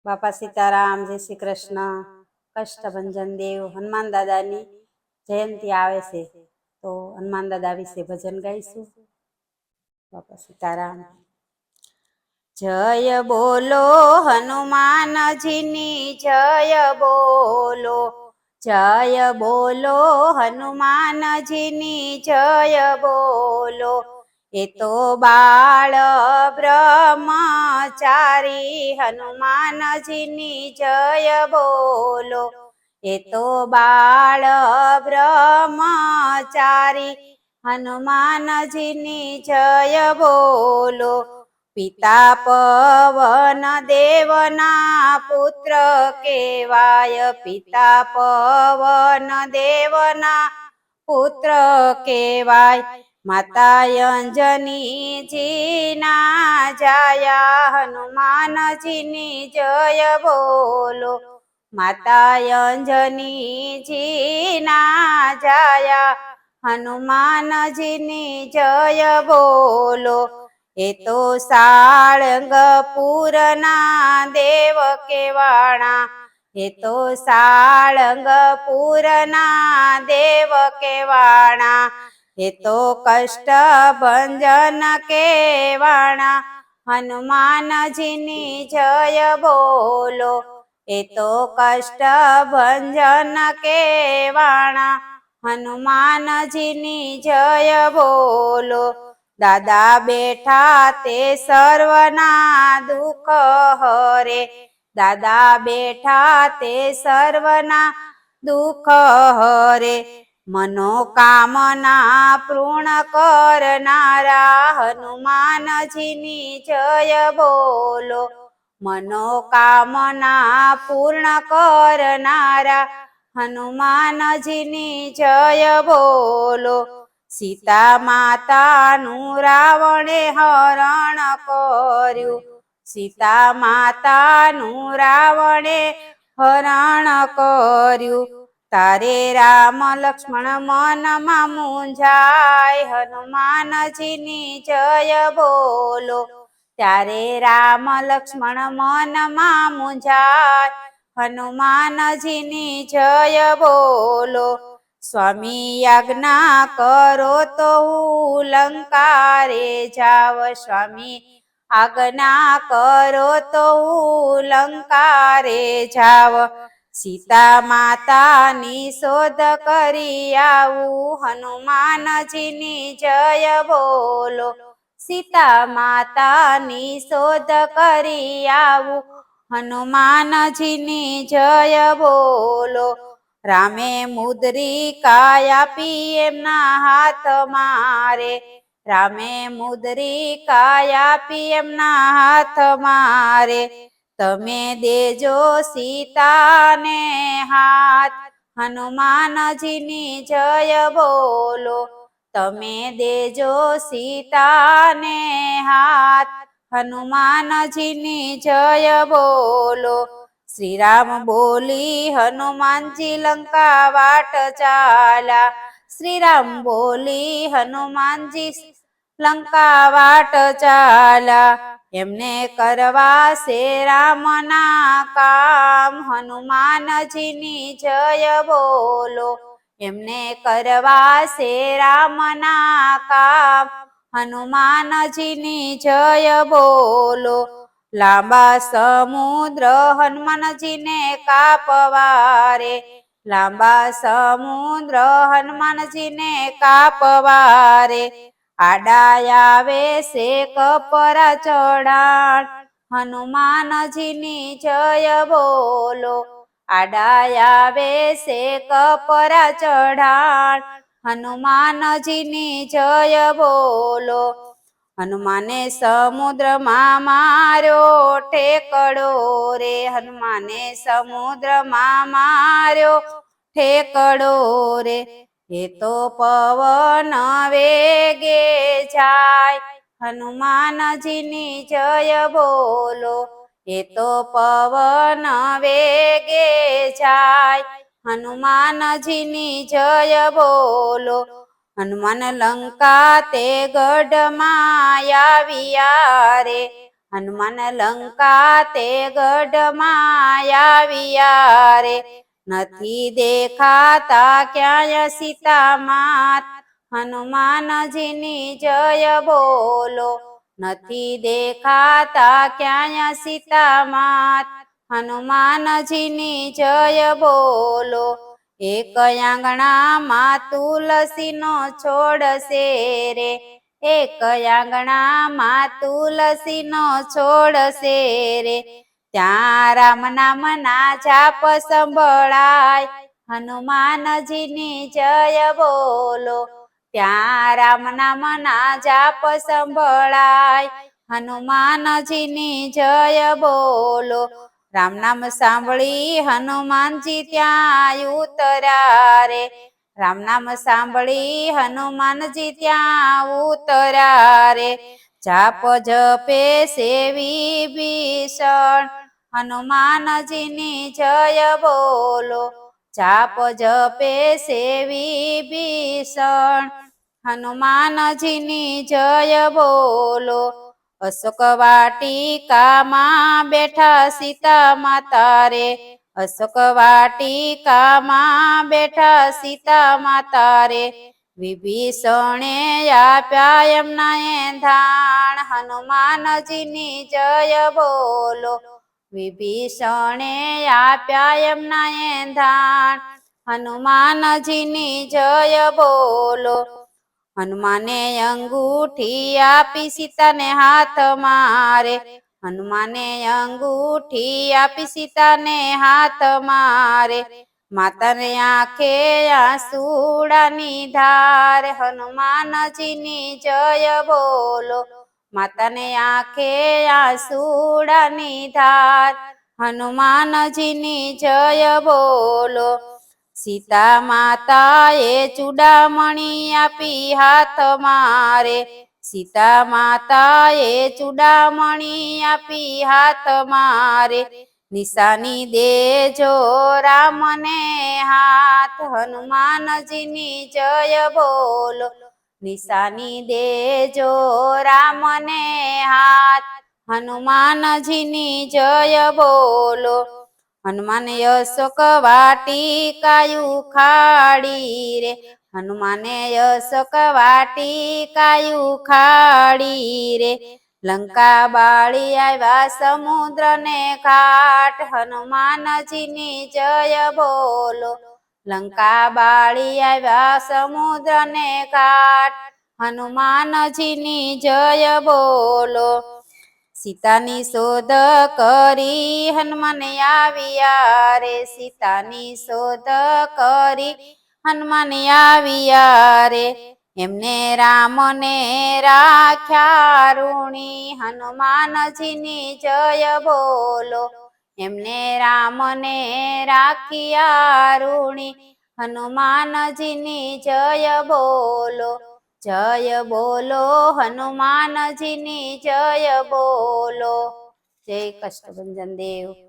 બાપા સીતારામ, જય શ્રી કૃષ્ણ. કષ્ટભંજન દેવ હનુમાન દાદાની જયંતિ આવે છે, તો હનુમાન દાદા વિશે ભજન ગાઈશું. બાપા સીતારામ. જય બોલો હનુમાનજીની, જય બોલો, જય બોલો હનુમાનજીની, જય બોલો. એ તો બાળ બ્રહ્મચારી હનુમાનજીની, જય બોલો. એ તો બાળ બ્રહ્મચારી હનુમાનજીની, જય બોલો. પિતા પવન દેવના પુત્ર કેવાય, પિતા પવન દેવના પુત્ર કેવાય. માતા અંજનીજીના જાયા હનુમાનજીની, જય બોલો. માતા અંજનીજીના જાયા હનુમાનજીની, જય બોલો. એ તો સાળંગપુરના દેવ કેવાણા, એ તો સાળંગપુરના દેવ કેવાણા. એ તો કષ્ટભંજન કેવાણા હનુમાનજીની, જય બોલો. એ તો કષ્ટભંજન કેવાણા હનુમાનજીની, જય બોલો. દાદા બેઠા તે સર્વના દુઃખ હરે, દાદા બેઠા તે સર્વના દુઃખ હરે. મનોકામના પૂર્ણ કરનારા હનુમાનજીની, જય બોલો. મનોકામના પૂર્ણ કરનારા હનુમાનજીની, જય બોલો. સીતા માતાનું રાવણે હરણ કર્યું, સીતા માતાનું રાવણે હરણ કર્યું. તારે રામ લક્ષ્મણ મનમાં મૂંઝાય હનુમાનજીની, જય બોલો. ત્યારે રામ લક્ષ્મણ મનમાં મૂંઝાય હનુમાનજીની, જય બોલો. સ્વામી આજ્ઞા કરો તો હું લંકા રે જાવ, સ્વામી આજ્ઞા કરો તો હું લંકા રે જાવ. સીતા માતાની શોધ કરી આવું હનુમાનજીની, જય બોલો. સીતા માતાની શોધ કરી આવું હનુમાનજીની, જય બોલો. રામે મુદ્રિકા આપી એમના હાથ મારે, રામે મુદ્રિકા આપી એમના હાથ મારે. તમે દેજો સીતાને હાથ હનુમાનજીની, જય બોલો. તમે દેજો સીતાને હાથ હનુમાનજીની, જય બોલો. શ્રી રામ બોલી હનુમાનજી લંકા વાટ ચાલ્યા, શ્રી રામ બોલી હનુમાનજી લંકા વાટ ચાલ્યા. એમને કરવા છે રામના કામ હનુમાનજીની, જય બોલો. એમને કરવા છે રામના કામ હનુમાનજીની, જય બોલો. લાંબા સમુદ્ર હનુમાનજીને કાપવારે, લાંબા સમુદ્ર હનુમાનજીને કાપવારે. આડા આવે છે કપરા ચડાણ હનુમાનજીની, જય બોલો. આડા આવે છે કપરા ચઢાણ હનુમાનજીની, જય બોલો. હનુમાને સમુદ્રમાં માર્યો ઠેકડો રે, હનુમાને સમુદ્રમાં માર્યો ઠેકડો રે. એ તો પવન વેગે જાય હનુમાનજીની, જય બોલો. એ તો પવન વેગે જાય હનુમાનજીની, જય બોલો. હનુમાન લંકા તે ગઢમાં આવ્યા રે, હનુમાન લંકા તે ગઢમાં આવ્યા રે, નથી દેખાતા ક્યાંય સીતા માત, હનુમાનજીની જય બોલો, નથી દેખાતા ક્યાંય સીતા માત, હનુમાનજીની જય બોલો, એક આંગણામાં તુલસીનો છોડ છે રે, એક આંગણામાં તુલસીનો છોડ છે રે, ત્યાં રામ નામના જાપ સંભળાય, હનુમાનજીની જય બોલો, ત્યાં રામ નામના જાપ સંભળાય, હનુમાનજીની જય બોલો, રામ નામ સાંભળી હનુમાનજી ત્યાં ઉતર્યા રે, રામ નામ સાંભળી હનુમાનજી ત્યાં ઉતર્યા રે, જાપ જપે સેવી ભીષણ, હનુમાનજીની જય બોલો, જાપ જપે સેવી ભીષણ, હનુમાનજીની જય બોલો, અશોક વાટિકામાં બેઠા સીતા માતા રે, અશોક વાટિકામાં બેઠા સીતા માતા રે, વિભીષણે આપ્યા એમના એંધાણ, હનુમાનજીની જય બોલો, વિભીષણે આપ્યા એમના એંધાણ, હનુમાનજીની જય બોલો, હનુમાને અંગૂઠી આપી સીતાને હાથમાં રે, હનુમાને અંગૂઠી આપી સીતાને હાથમાં રે, માતાને આંખે આંસુડાની ધાર, હનુમાનજીની જય બોલો, માતાને આંખે આંસુડાની ધાર, હનુમાનજીની જય બોલો, સીતા માતાએ ચૂડામણી આપી હાથમાં રે, સીતા માતાએ ચૂડામણી આપી હાથમાં રે, નિશાની દેજો રામને હાથ, હનુમાનજીની જય બોલો, નિશાની દેજો રામને હાથ, હનુમાનજીની જય બોલો, હનુમાને અશોક વાટિકાયું ખાડી રે, હનુમાને અશોક વાટિકાયું ખાડી રે, લંકા બાળી આવ્યા સમુદ્ર ને ઘાટ, હનુમાનજીની જય બોલો, લંકા બાળી આવ્યા સમુદ્ર ને ઘાટ, હનુમાનજીની જય બોલો, સીતાની શોધ કરી હનુમાન આવ્યા રે, સીતાની શોધ કરી હનુમાન આવ્યા રે, એમને રામને રાખ્યા ઋણી, હનુમાનજીની જય બોલો, એમને રામને રાખ્યા ઋણી, હનુમાનજીની જય બોલો, જય બોલો હનુમાનજીની જય બોલો, જય કષ્ટભંજન દેવ।